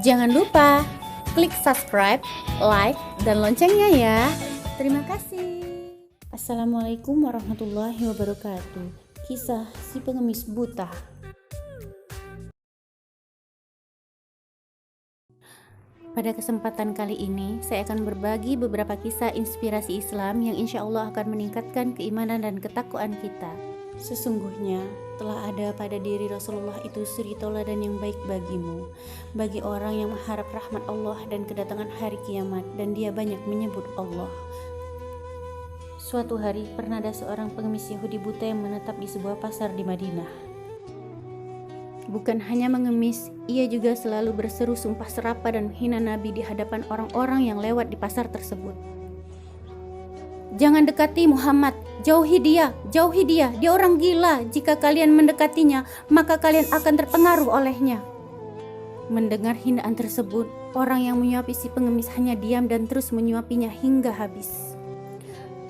Jangan lupa klik subscribe, like, dan loncengnya ya. Terima kasih. Assalamualaikum warahmatullahi wabarakatuh. Kisah si pengemis buta. Pada kesempatan kali ini, saya akan berbagi beberapa kisah inspirasi Islam yang insya Allah akan meningkatkan keimanan dan ketakwaan kita. Sesungguhnya telah ada pada diri Rasulullah itu suri tauladan yang baik bagimu, bagi orang yang mengharap rahmat Allah dan kedatangan hari kiamat, dan dia banyak menyebut Allah. Suatu hari pernah ada seorang pengemis Yahudi buta yang menetap di sebuah pasar di Madinah. Bukan hanya mengemis, ia juga selalu berseru sumpah serapa dan menghina Nabi di hadapan orang-orang yang lewat di pasar tersebut. Jangan dekati Muhammad, jauhi dia, dia orang gila. Jika kalian mendekatinya, maka kalian akan terpengaruh olehnya. Mendengar hinaan tersebut, orang yang menyuapi si pengemis hanya diam dan terus menyuapinya hingga habis.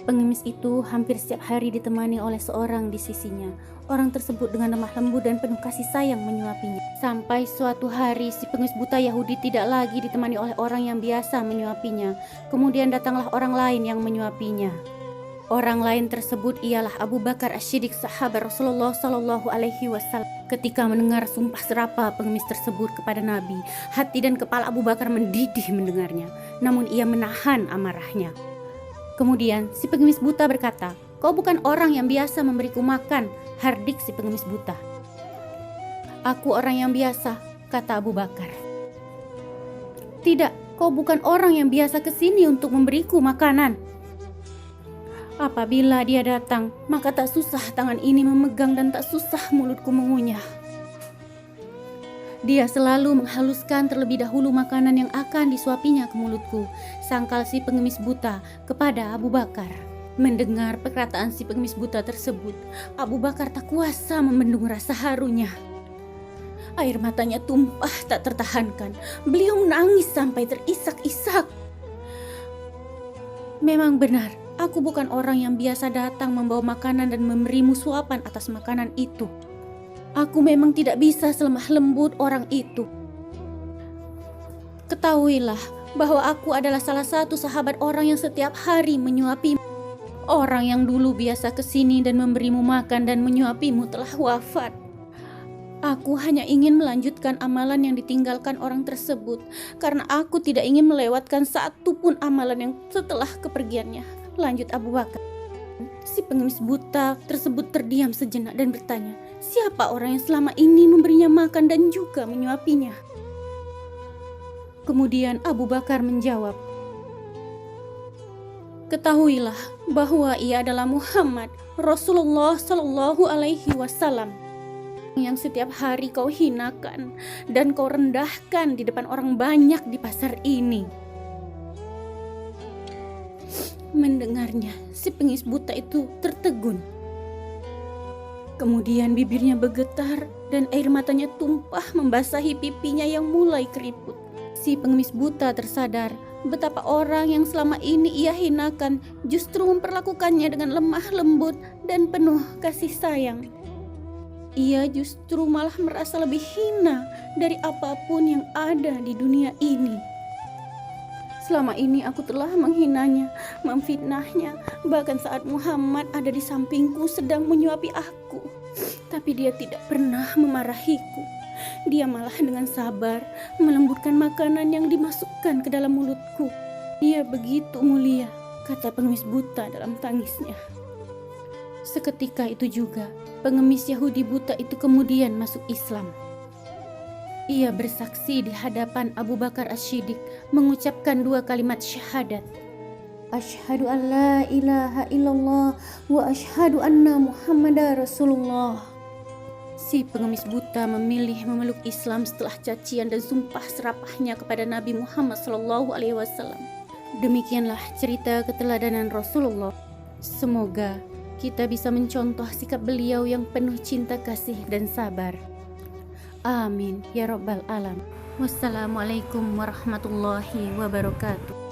Pengemis itu hampir setiap hari ditemani oleh seorang di sisinya. Orang tersebut dengan lemah lembut dan penuh kasih sayang menyuapinya. Sampai suatu hari si pengemis buta Yahudi tidak lagi ditemani oleh orang yang biasa menyuapinya. Kemudian datanglah orang lain yang menyuapinya. Orang lain tersebut ialah Abu Bakar As-Siddiq, sahabat Rasulullah Shallallahu Alaihi Wasallam. Ketika mendengar sumpah serapa pengemis tersebut kepada Nabi, hati dan kepala Abu Bakar mendidih mendengarnya. Namun ia menahan amarahnya. Kemudian si pengemis buta berkata, "Kau bukan orang yang biasa memberiku makan," hardik si pengemis buta. "Aku orang yang biasa," kata Abu Bakar. "Tidak, kau bukan orang yang biasa kesini untuk memberiku makanan. Apabila dia datang, maka tak susah tangan ini memegang dan tak susah mulutku mengunyah. Dia selalu menghaluskan terlebih dahulu makanan yang akan disuapinya ke mulutku," sangkal si pengemis buta kepada Abu Bakar. Mendengar perkataan si pengemis buta tersebut, Abu Bakar tak kuasa membendung rasa harunya. Air matanya tumpah tak tertahankan. Beliau menangis sampai terisak-isak. "Memang benar, aku bukan orang yang biasa datang membawa makanan dan memberimu suapan atas makanan itu. Aku memang tidak bisa selemah lembut orang itu. Ketahuilah bahwa aku adalah salah satu sahabat orang yang setiap hari menyuapimu. Orang yang dulu biasa kesini dan memberimu makan dan menyuapimu telah wafat. Aku hanya ingin melanjutkan amalan yang ditinggalkan orang tersebut, karena aku tidak ingin melewatkan satu pun amalan yang setelah kepergiannya," lanjut Abu Bakar. Si pengemis buta tersebut terdiam sejenak dan bertanya, siapa orang yang selama ini memberinya makan dan juga menyuapinya? Kemudian Abu Bakar menjawab, "Ketahuilah bahwa ia adalah Muhammad, Rasulullah Shallallahu Alaihi Wasallam, yang setiap hari kau hinakan dan kau rendahkan di depan orang banyak di pasar ini." Mendengarnya, si pengemis buta itu tertegun. Kemudian bibirnya bergetar dan air matanya tumpah membasahi pipinya yang mulai keriput. Si pengemis buta tersadar betapa orang yang selama ini ia hinakan justru memperlakukannya dengan lemah lembut dan penuh kasih sayang. Ia justru malah merasa lebih hina dari apapun yang ada di dunia ini. Selama ini aku telah menghinanya, memfitnahnya, bahkan saat Muhammad ada di sampingku sedang menyuapi aku. Tapi dia tidak pernah memarahiku. Dia malah dengan sabar melembutkan makanan yang dimasukkan ke dalam mulutku. Dia begitu mulia, kata pengemis buta dalam tangisnya. Seketika itu juga, pengemis Yahudi buta itu kemudian masuk Islam. Ia bersaksi di hadapan Abu Bakar As-Siddiq mengucapkan 2 kalimat syahadat. "Asyhadu an la ilaha illallah wa asyhadu anna Muhammadar Rasulullah." Si pengemis buta memilih memeluk Islam setelah cacian dan sumpah serapahnya kepada Nabi Muhammad SAW. Demikianlah cerita keteladanan Rasulullah. Semoga kita bisa mencontoh sikap beliau yang penuh cinta kasih dan sabar. Amin ya rabbal alamin. Wassalamualaikum warahmatullahi wabarakatuh.